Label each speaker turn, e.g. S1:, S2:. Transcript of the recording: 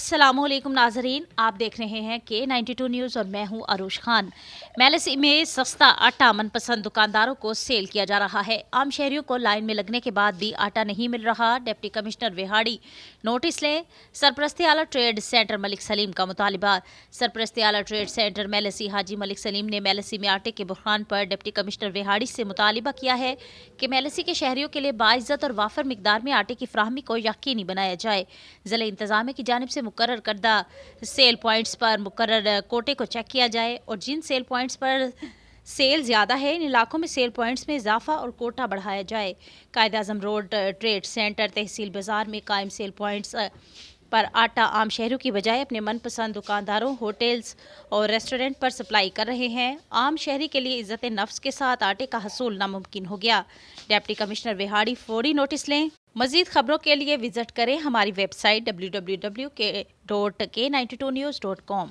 S1: अस्सलाम वालेकुम नाजरीन, आप देख रहे हैं K92 न्यूज़ और मैं हूं अरूश खान। मेलसी में सस्ता आटा मनपसंद दुकानदारों को सेल किया जा रहा है। आम शहरियों को लाइन में लगने के बाद भी आटा नहीं मिल रहा। डिप्टी कमिश्नर विहाड़ी नोटिस लें। सरपरस्ती आला ट्रेड सेंटर मलिक सलीम का मुतालिबा। सरपरस्ती आला ट्रेड सेंटर मेलसी हाजी मलिक सलीम ने मेलसी में आटे के बुहरान पर डिप्टी कमिश्नर विहाड़ी से मुतालिबा किया है कि मेलसी के शहरियों के लिए बाइज्जत और वाफर मिकदार में आटे की फ्राहमी को यकीनी बनाया जाए। ज़िला इंतजामिया की जानिब से मुकर्रर करदा सेल पॉइंट्स पर मुकर्रर कोटे को चेक किया जाए और जिन सेल पॉइंट्स पर सेल ज़्यादा है इन इलाकों में सेल पॉइंट्स में इजाफा और कोटा बढ़ाया जाए। कायद-ए-आज़म रोड ट्रेड सेंटर तहसील बाज़ार में कायम सेल पॉइंट्स पर आटा आम शहरों की बजाय अपने मनपसंद दुकानदारों, होटल्स और रेस्टोरेंट पर सप्लाई कर रहे हैं। आम शहरी के लिए इज्जत नफ्स के साथ आटे का हसूल नामुमकिन हो गया। डिप्टी कमिश्नर विहाड़ी फौरी नोटिस लें। मज़ीद खबरों के लिए विजिट करें हमारी वेबसाइट www.k92news.com।